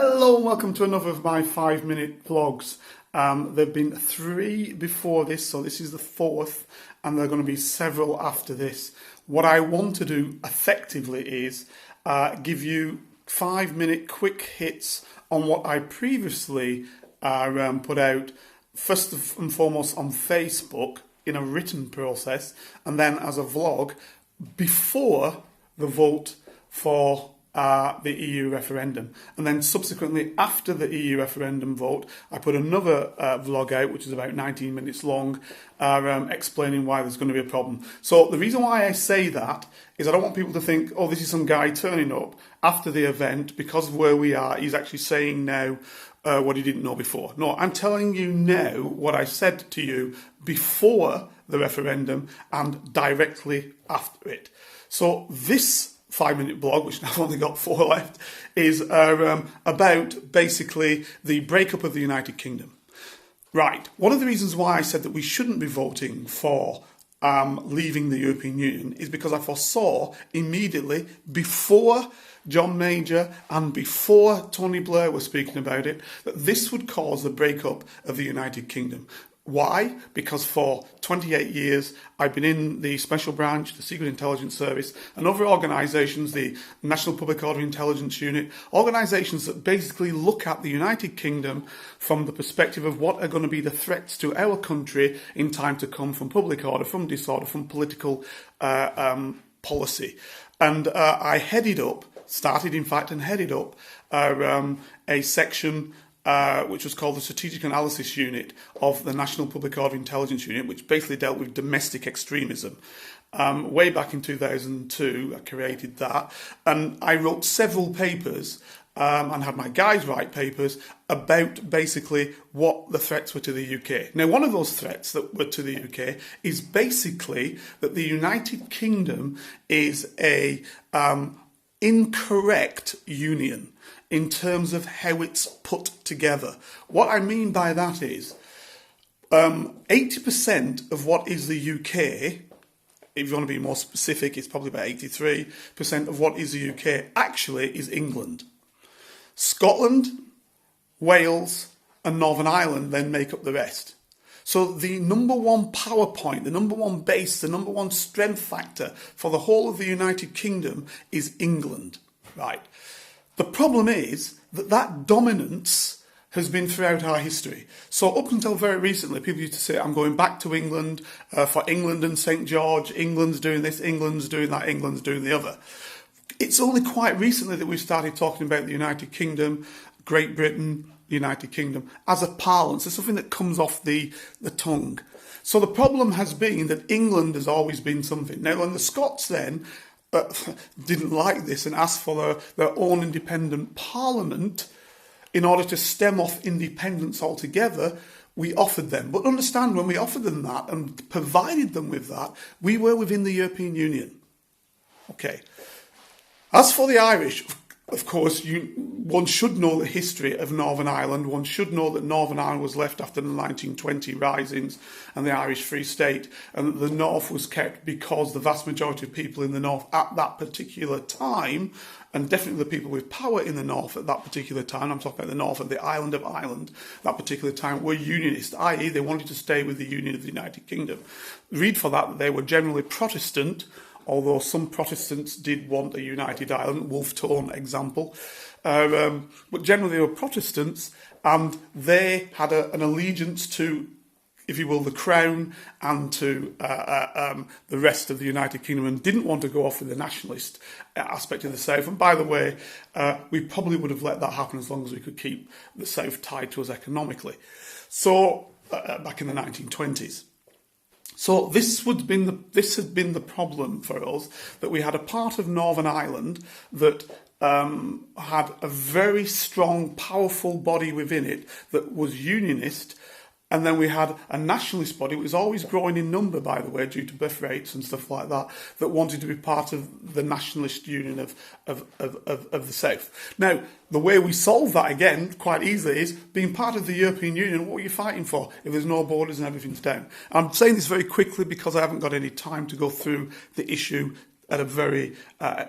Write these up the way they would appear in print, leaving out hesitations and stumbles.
Hello and welcome to another of my 5-minute vlogs. There have been 3 before this, so this is the 4th, and there are going to be several after this. What I want to do effectively is give you 5-minute quick hits on what I previously put out, first and foremost on Facebook in a written process, and then as a vlog before the vote for the EU referendum. And then subsequently after the EU referendum vote, I put another vlog out, which is about 19 minutes long, explaining why there's going to be a problem. So the reason why I say that is I don't want people to think, oh, this is some guy turning up after the event because of where we are. He's actually saying now what he didn't know before. No, I'm telling you now what I said to you before the referendum and directly after it. So this 5-minute blog, which now I've only got 4 left, is about basically the breakup of the United Kingdom. Right, one of the reasons why I said that we shouldn't be voting for leaving the European Union is because I foresaw immediately before John Major and before Tony Blair was speaking about it that this would cause the breakup of the United Kingdom. Why? Because for 28 years I've been in the Special Branch, the Secret Intelligence Service and other organisations, the National Public Order Intelligence Unit, organisations that basically look at the United Kingdom from the perspective of what are going to be the threats to our country in time to come from public order, from disorder, from political policy. And I headed up a section which was called the Strategic Analysis Unit of the National Public Order Intelligence Unit, which basically dealt with domestic extremism. Way back in 2002, I created that, and I wrote several papers and had my guys write papers about basically what the threats were to the UK. Now, one of those threats that were to the UK is basically that the United Kingdom is a incorrect union in terms of how it's put together. What I mean by that is 80% of what is the UK, if you want to be more specific, it's probably about 83% of what is the UK actually is England. Scotland, Wales and Northern Ireland then make up the rest. So the number one power point, the number one base, the number one strength factor for the whole of the United Kingdom is England, right? The problem is that that dominance has been throughout our history. So up until very recently, people used to say, I'm going back to England for England and St. George, England's doing this, England's doing that, England's doing the other. It's only quite recently that we've started talking about the United Kingdom, Great Britain, the United Kingdom, as a parlance. It's something that comes off the tongue. So the problem has been that England has always been something. Now, when the Scots then didn't like this and asked for their own independent parliament in order to stem off independence altogether, we offered them. But understand, when we offered them that and provided them with that, we were within the European Union. Okay. As for the Irish, of course, one should know the history of Northern Ireland. One should know that Northern Ireland was left after the 1920 risings and the Irish Free State, and that the North was kept because the vast majority of people in the North at that particular time, and definitely the people with power in the North at that particular time, I'm talking about the North of the island of Ireland, that particular time, were unionist, i.e. they wanted to stay with the Union of the United Kingdom. Read for that they were generally Protestant, although some Protestants did want a united Ireland, Wolfe Tone example. But generally they were Protestants, and they had an allegiance to, if you will, the Crown and to the rest of the United Kingdom, and didn't want to go off with the nationalist aspect of the South. And by the way, we probably would have let that happen as long as we could keep the South tied to us economically. So, back in the 1920s. So this had been the problem for us, that we had a part of Northern Ireland that had a very strong, powerful body within it that was unionist, and then we had a nationalist body, which was always growing in number, by the way, due to birth rates and stuff like that, that wanted to be part of the nationalist union of the South. Now, the way we solve that, again, quite easily, is being part of the European Union. What are you fighting for if there's no borders and everything's down? I'm saying this very quickly because I haven't got any time to go through the issue at a very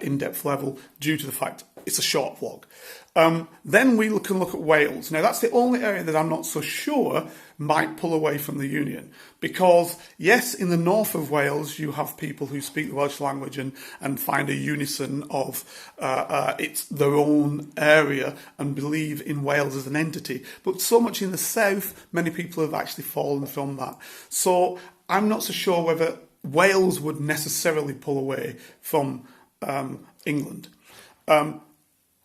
in-depth level due to the fact it's a short vlog. Then we can look at Wales. Now, that's the only area that I'm not so sure might pull away from the Union. Because, yes, in the north of Wales, you have people who speak the Welsh language and find a unison of it's their own area and believe in Wales as an entity. But so much in the south, many people have actually fallen from that. So I'm not so sure whether Wales would necessarily pull away from England.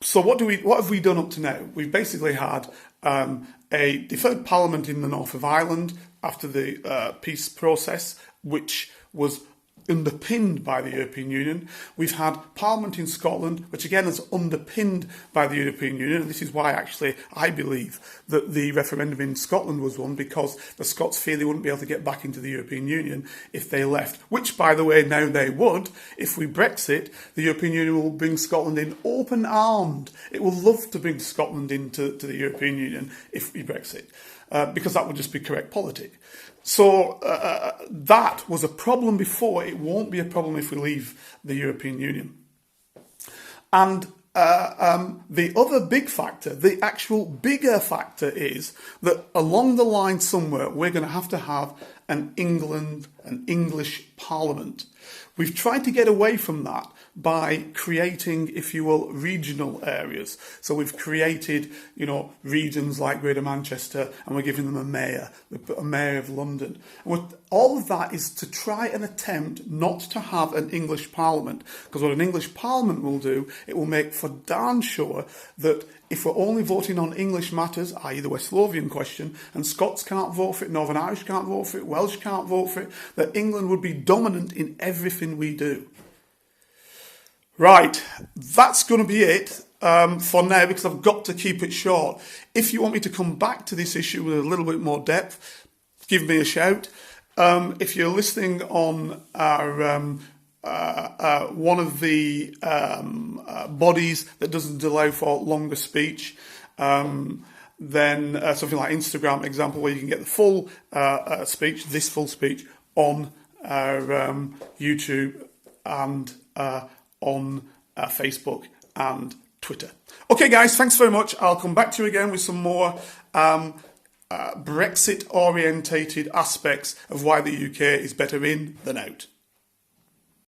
So what have we done up to now? We've basically had a deferred parliament in the north of Ireland after the peace process, which was underpinned by the European Union. We've had Parliament in Scotland, which again is underpinned by the European Union. And this is why actually I believe that the referendum in Scotland was won, because the Scots fear they wouldn't be able to get back into the European Union if they left, which by the way now they would. If we Brexit, the European Union will bring Scotland in open-armed. It will love to bring Scotland into the European Union if we Brexit, because that would just be correct politic. So that was a problem before. It won't be a problem if we leave the European Union. And the other big factor, the actual bigger factor, is that along the line somewhere we're going to have an English Parliament. We've tried to get away from that by creating, if you will, regional areas. So we've created, regions like Greater Manchester, and we're giving them a mayor. We put a mayor of London. And all of that is to try and attempt not to have an English Parliament. Because what an English Parliament will do, it will make for darn sure that if we're only voting on English matters, i.e. the West Lothian question, and Scots can't vote for it, Northern Irish can't vote for it, Welsh can't vote for it, that England would be dominant in everything we do. Right, that's going to be it for now, because I've got to keep it short. If you want me to come back to this issue with a little bit more depth, give me a shout. If you're listening on our one of the bodies that doesn't allow for longer speech, then something like Instagram, example, where you can get the full speech, this full speech, on our YouTube and on Facebook and Twitter. Okay, guys, thanks very much. I'll come back to you again with some more Brexit-orientated aspects of why the UK is better in than out.